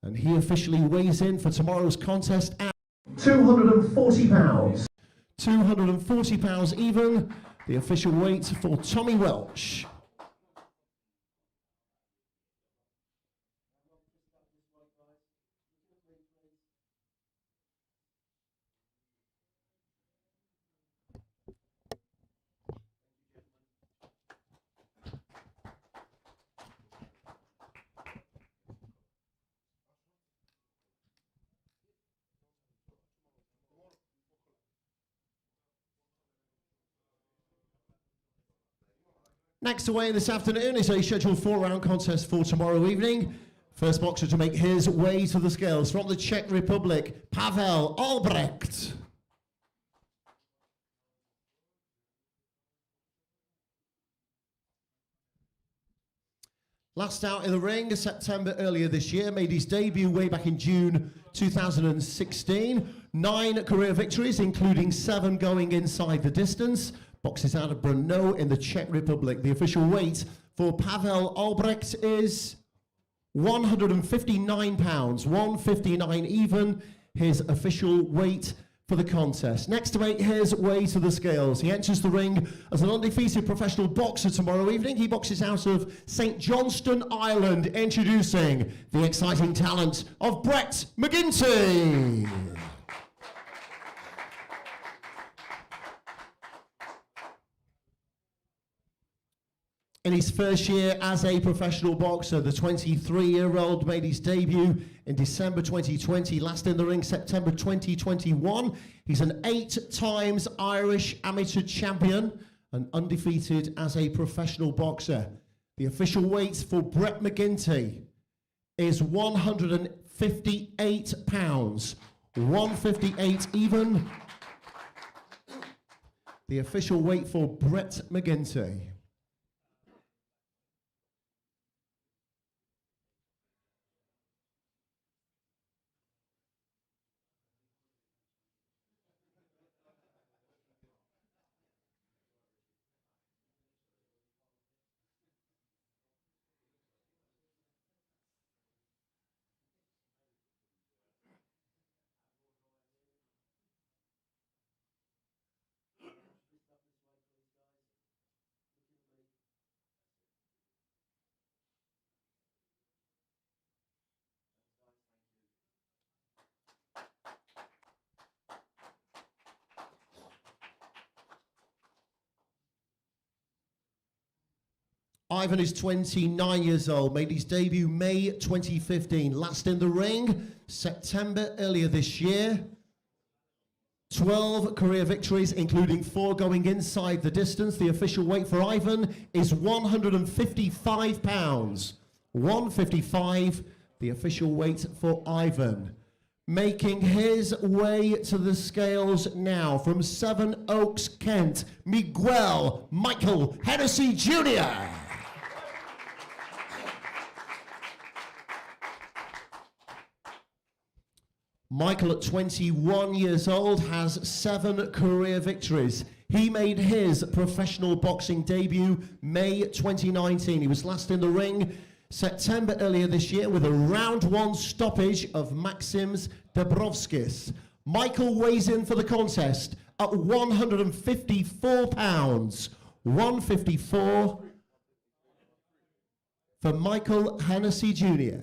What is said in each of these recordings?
And he officially weighs in for tomorrow's contest at £240. £240 even, the official weight for Tommy Welch. Next away this afternoon is a scheduled 4-round contest for tomorrow evening. First boxer to make his way to the scales from the Czech Republic, Pavel Albrecht. Last out in the ring, September earlier this year, made his debut way back in June 2016. 9 career victories, including 7 going inside the distance. Boxes out of Brno in the Czech Republic. The official weight for Pavel Albrecht is 159 pounds, 159 even, his official weight for the contest. Next to make his way to the scales, he enters the ring as an undefeated professional boxer tomorrow evening. He boxes out of St. Johnston, Ireland, introducing the exciting talent of Brett McGinty. In his first year as a professional boxer, the 23-year-old made his debut in December 2020, last in the ring September 2021. He's an 8 times Irish amateur champion and undefeated as a professional boxer. The official weight for Brett McGinty is 158 pounds, 158 even. The official weight for Brett McGinty. Ivan is 29 years old, made his debut May 2015, last in the ring September earlier this year. 12 career victories, including 4 going inside the distance. The official weight for Ivan is 155 pounds. 155, the official weight for Ivan. Making his way to the scales now from Seven Oaks, Kent, Miguel Michael Hennessy Jr. Michael, at 21 years old, has 7 career victories. He made his professional boxing debut May 2019. He was last in the ring September earlier this year with a round 1 stoppage of Maxims Dabrowskis. Michael weighs in for the contest at 154 pounds. 154 for Michael Hennessy Jr.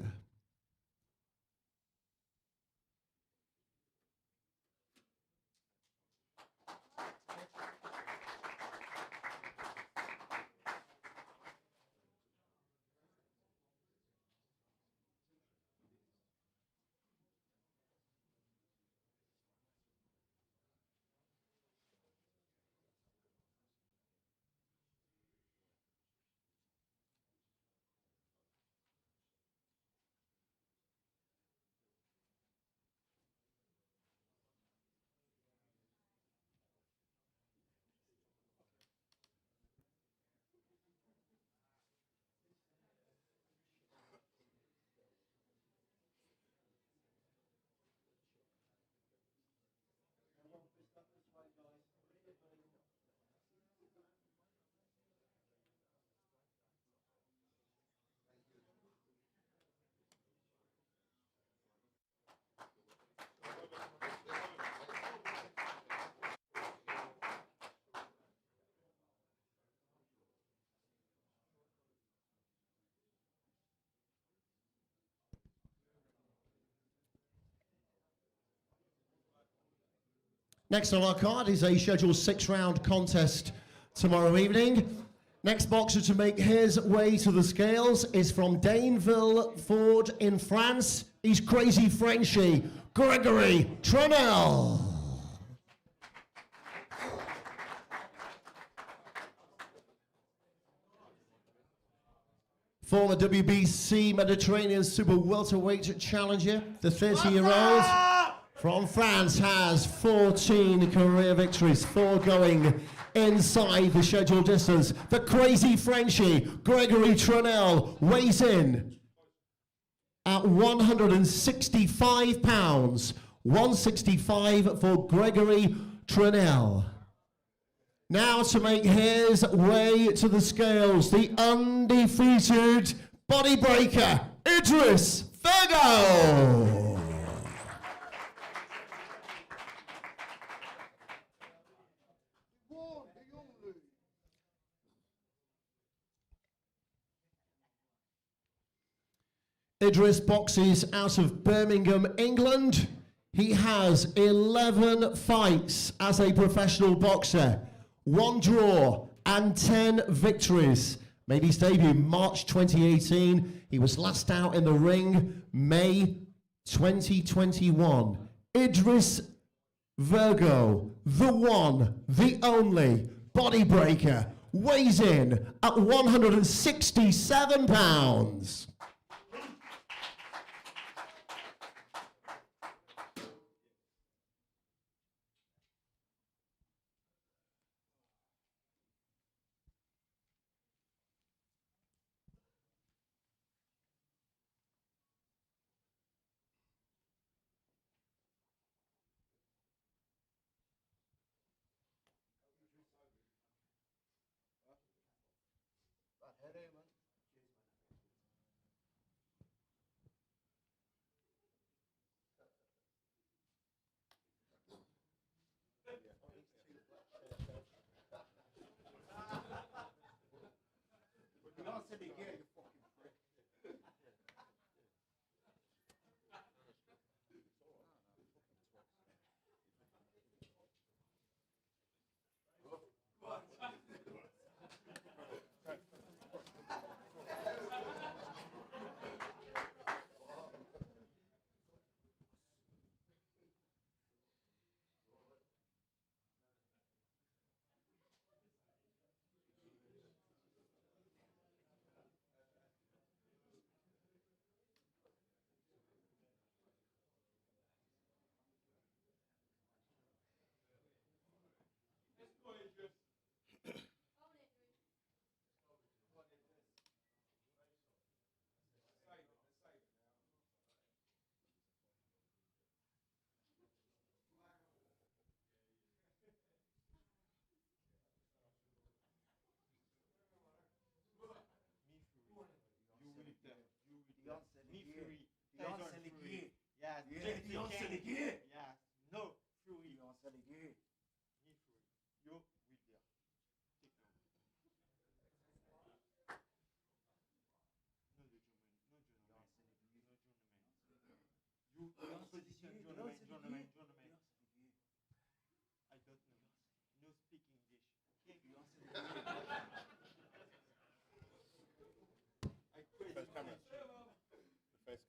Next on our card is a scheduled 6-round contest tomorrow evening. Next boxer to make his way to the scales is from Daneville Ford in France. He's Crazy Frenchy, Gregory Tronell. Former WBC Mediterranean Super Welterweight Challenger, the 30-year-old from France has 14 career victories, 4 going inside the scheduled distance. The Crazy Frenchy, Gregory Tronell, weighs in at 165 pounds. 165 for Gregory Tronell. Now to make his way to the scales, the undefeated body breaker, Idris Virgo. Idris boxes out of Birmingham, England. He has 11 fights as a professional boxer, 1 draw and 10 victories. Made his debut March 2018. He was last out in the ring May 2021. Idris Virgo, the one, the only body breaker, weighs in at 167 pounds.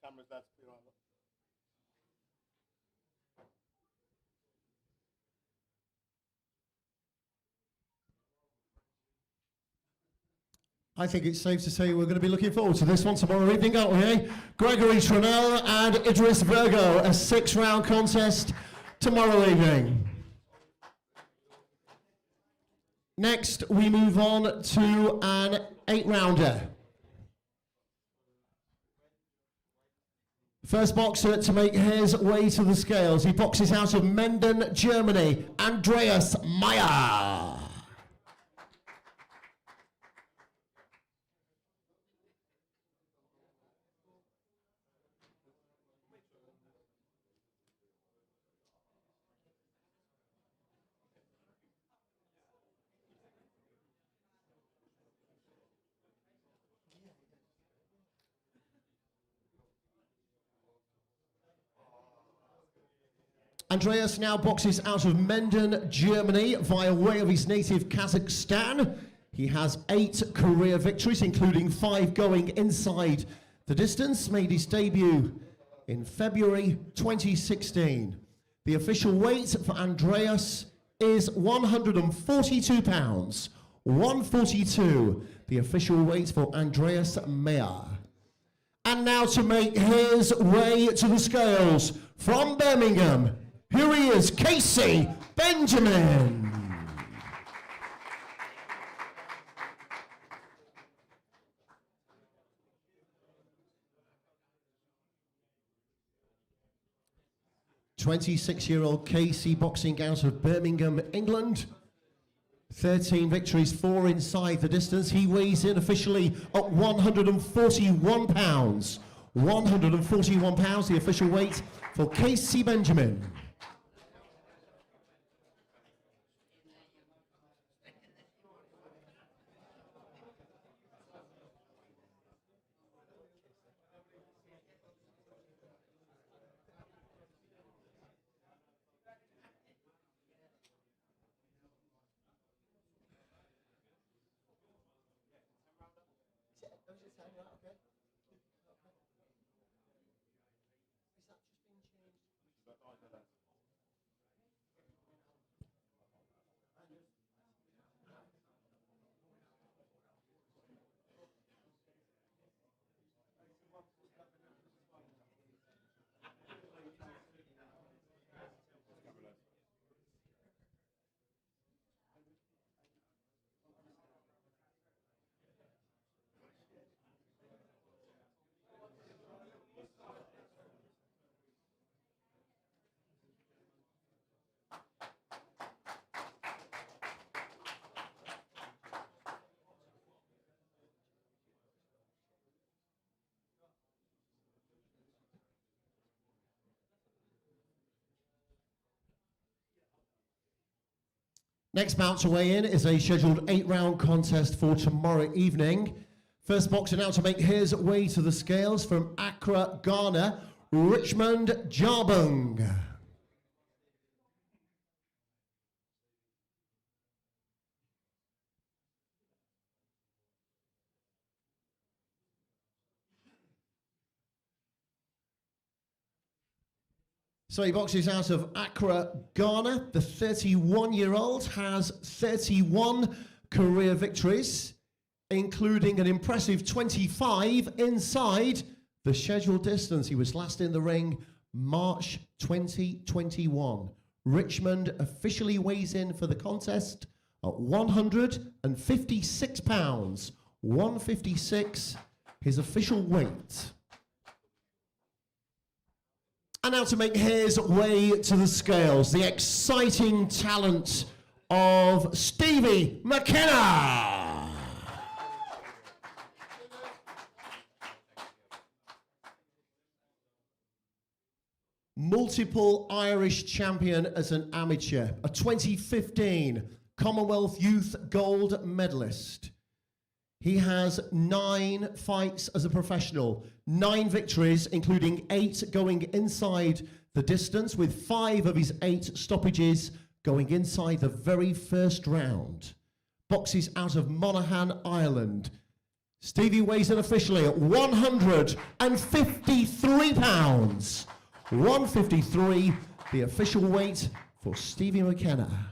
Cameras that's been on. I think it's safe to say we're going to be looking forward to this one tomorrow evening, aren't we? Eh? Gregory Tronell and Idris Virgo, a 6-round contest tomorrow evening. Next, we move on to an 8-rounder. First boxer to make his way to the scales. He boxes out of Menden, Germany, Andreas Meyer. Andreas now boxes out of Menden, Germany, via way of his native Kazakhstan. He has 8 career victories, including 5 going inside the distance. Made his debut in February 2016. The official weight for Andreas is 142 pounds. 142, the official weight for Andreas Meyer. And now to make his way to the scales from Birmingham, here he is, Casey Benjamin. "26-year-old Casey boxing out of Birmingham, England. 13 victories, 4 inside the distance. He weighs in officially at 141 pounds. 141 pounds, the official weight for Casey Benjamin. Next bout to weigh in is a scheduled 8-round contest for tomorrow evening. First boxer now to make his way to the scales from Accra, Ghana, Richmond Jabung. So he boxes out of Accra, Ghana. The 31-year-old has 31 career victories, including an impressive 25 inside the scheduled distance. He was last in the ring March 2021. Richmond officially weighs in for the contest at 156 pounds. 156, his official weight. And now to make his way to the scales, the exciting talent of Stevie McKenna. Multiple Irish champion as an amateur, a 2015 Commonwealth Youth Gold medalist. He has 9 fights as a professional, 9 victories, including 8 going inside the distance, with 5 of his 8 stoppages going inside the very first round. Boxes out of Monaghan, Ireland. Stevie weighs in officially at 153 pounds. 153, the official weight for Stevie McKenna.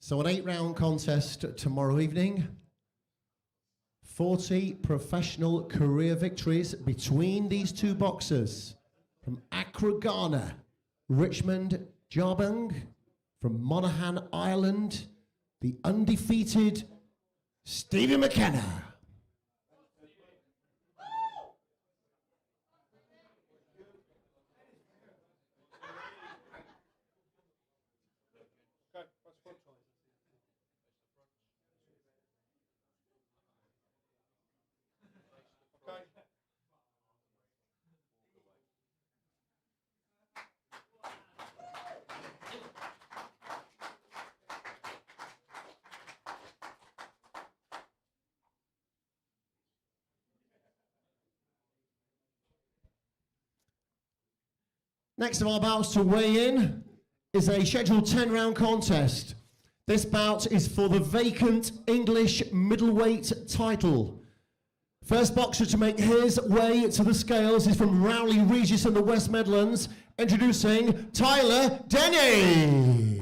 So an 8-round contest tomorrow evening. 40 professional career victories between these two boxers from Accra, Ghana, Richmond Jarbung from Monaghan, Ireland, the undefeated Stevie McKenna. Next of our bouts to weigh in is a scheduled 10-round contest. This bout is for the vacant English middleweight title. First boxer to make his way to the scales is from Rowley Regis in the West Midlands, introducing Tyler Denny.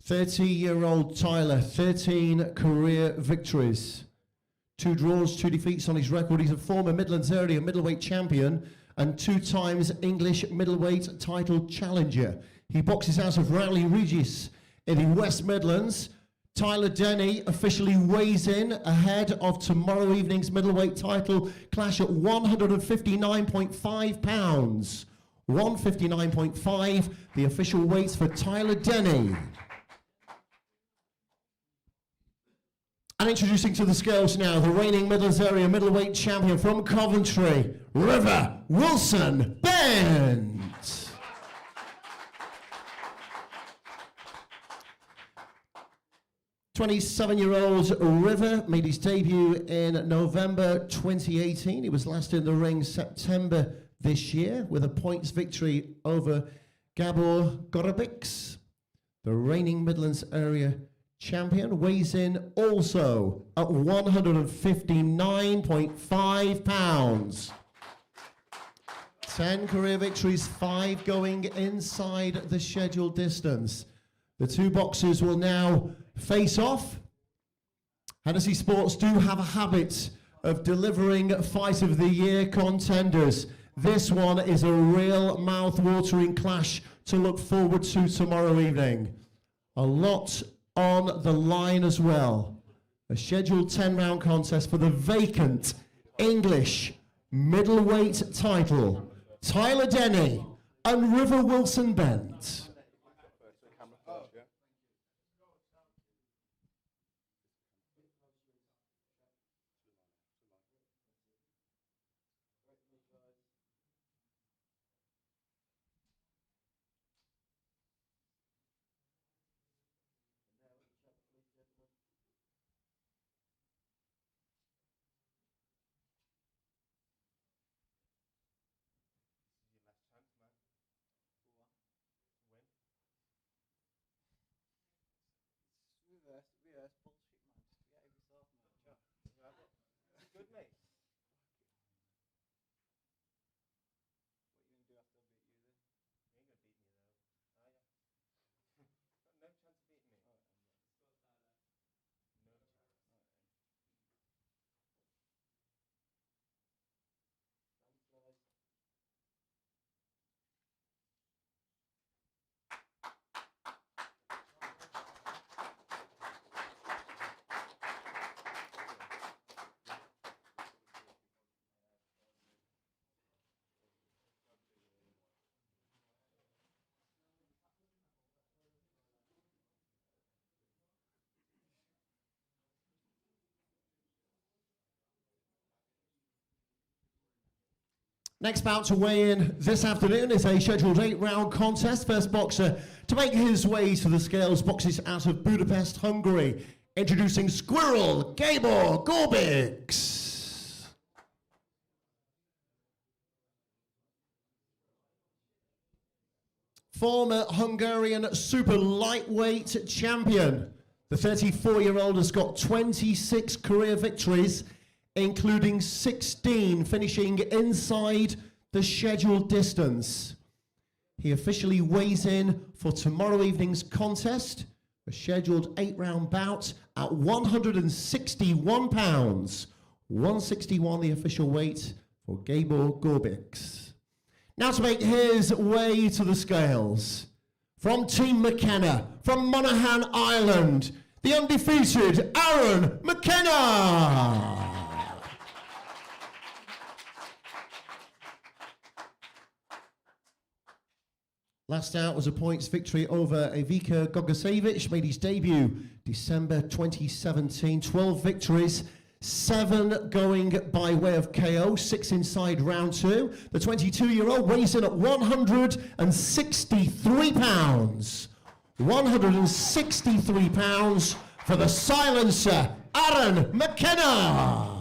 30-year-old Tyler, 13 career victories, 2 draws, 2 defeats on his record. He's a former Midlands area middleweight champion and 2 times English middleweight title challenger. He boxes out of Rowley Regis in the West Midlands. Tyler Denny officially weighs in ahead of tomorrow evening's middleweight title clash at 159.5 pounds. 159.5, the official weights for Tyler Denny. And introducing to the scales now, the reigning Midlands area middleweight champion from Coventry, River Wilson Bent. (27-year-old River made his debut in November 2018. He was last in the ring September this year with a points victory over Gabor Gorobics. The reigning Midlands area champion weighs in also at 159.5 pounds. 10 career victories, 5 going inside the scheduled distance. The 2 boxers will now face off. Hennessy Sports do have a habit of delivering Fight of the Year contenders. This one is a real mouth-watering clash to look forward to tomorrow evening. A lot on the line as well. A scheduled 10-round contest for the vacant English middleweight title. Tyler Denny and River Wilson Bent. Reverse bullshit, man. Just forget yourself, man. Good, mate. What are you going to do after I beat you then? You ain't going to beat me though, are you? Got no chance of beating me. Alright, no chance. Thanks, guys. Next bout to weigh in this afternoon is a scheduled 8-round contest. First boxer to make his way to the scales boxes out of Budapest, Hungary. Introducing Squirrel Gabor Gorobics. former Hungarian super lightweight champion. The 34-year-old has got 26 career victories, including 16 finishing inside the scheduled distance. He officially weighs in for tomorrow evening's contest, a scheduled 8-round bout at 161 pounds. 161 the official weight for Gabor Gorbix. Now to make his way to the scales, from Team McKenna, from Monaghan, Ireland, the undefeated Aaron McKenna. Last out was a points victory over Ivica Gogosevich, made his debut December 2017, 12 victories, 7 going by way of KO, 6 inside round 2. The 22-year-old weighs in at 163 pounds. 163 pounds for the silencer, Aaron McKenna.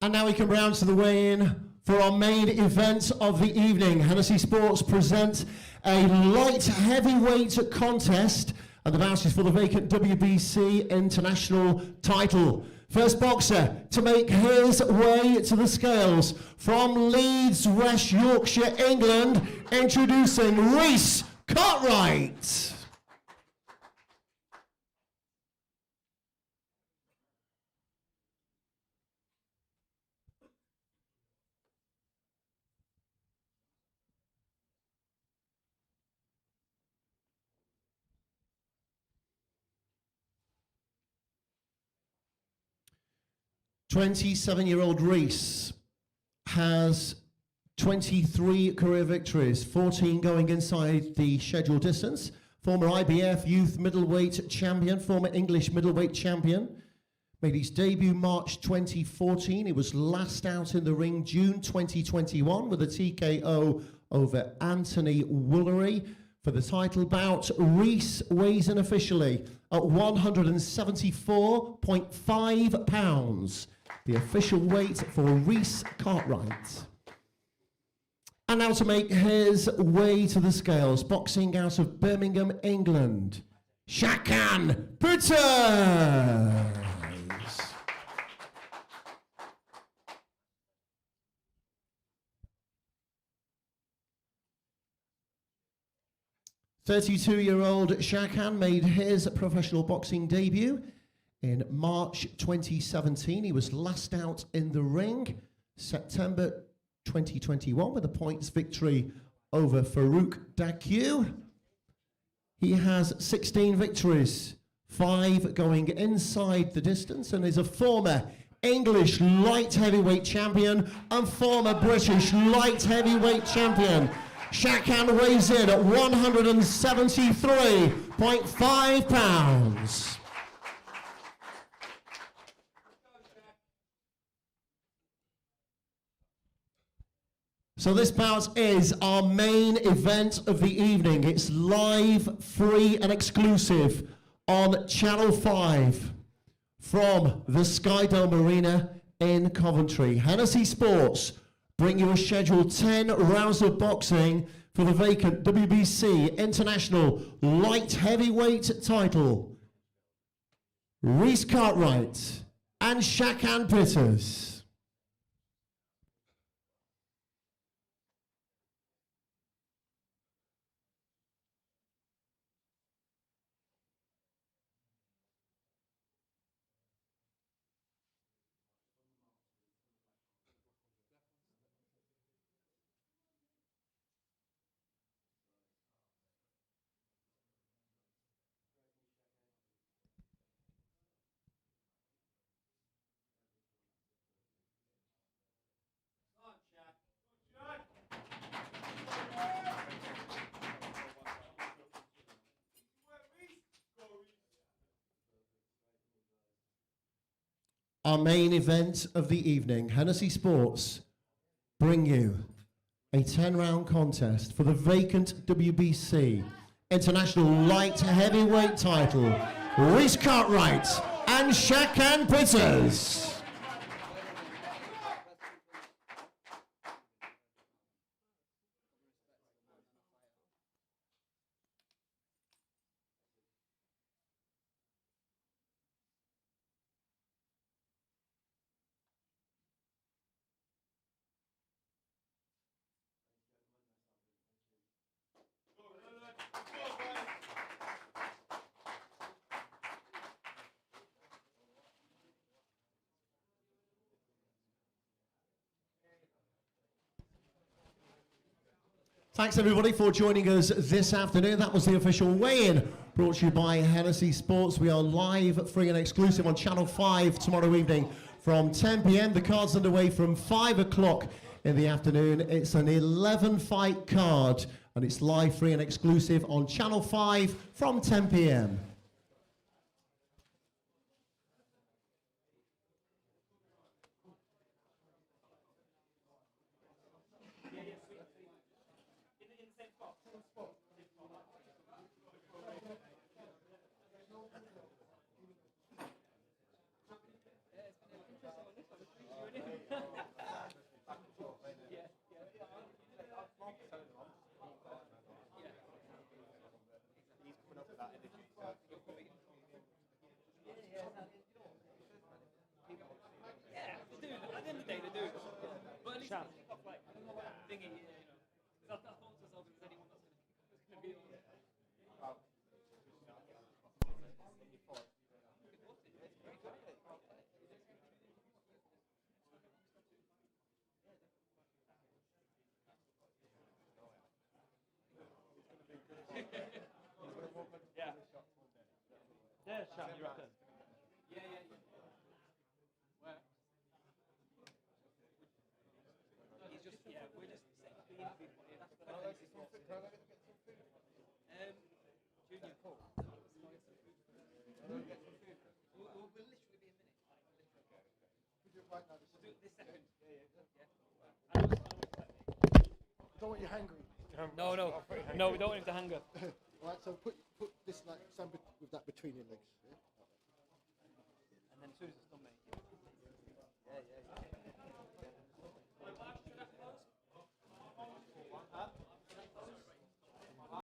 And now we come round to the weigh-in for our main event of the evening. Hennessy Sports present a light heavyweight contest, and the bout is for the vacant WBC international title. First boxer to make his way to the scales from Leeds, West Yorkshire, England, introducing Rhys Cartwright. "27-year-old Rhys has 23 career victories, 14 going inside the scheduled distance. Former IBF youth middleweight champion, former English middleweight champion. Made his debut March 2014. He was last out in the ring June 2021 with a TKO over Anthony Woolery. For the title bout, Rhys weighs in officially at 174.5 pounds. The official weight for Rhys Cartwright. And now to make his way to the scales, boxing out of Birmingham, England, Shakan Putters. 32-year-old Shakan made his professional boxing debut in March 2017. He was last out in the ring September 2021 with a points victory over Farouk Daku. He has 16 victories, 5 going inside the distance, and is a former English light heavyweight champion and former British light heavyweight champion. Shakan weighs in at 173.5 pounds. So this bout is our main event of the evening. It's live, free and exclusive on Channel 5 from the Skydome Arena in Coventry. Hennessy Sports bring you a scheduled 10 rounds of boxing for the vacant WBC International Light Heavyweight title, Reece Cartwright and Shakan Pitters. Our main event of the evening, Hennessy Sports bring you a 10-round contest for the vacant WBC International Light Heavyweight title, Reece Cartwright and Shakan Pitters. Thanks everybody for joining us this afternoon. That was the official weigh-in brought to you by Hennessy Sports. We are live, free and exclusive on Channel 5 tomorrow evening from 10 p.m. The card's underway from 5 o'clock in the afternoon. It's an 11-fight card and it's live, free and exclusive on Channel 5 from 10 p.m. Yeah, Sham, you reckon? Yeah. Where? He's just, we're just being people here. That's what I think. Junior, cool. We'll literally be a minute. We'll do it this second. Don't want you hungry. No, we don't want him to hang up. Right, so put this like with that between your legs. Yeah? And then as soon as it's done, mate.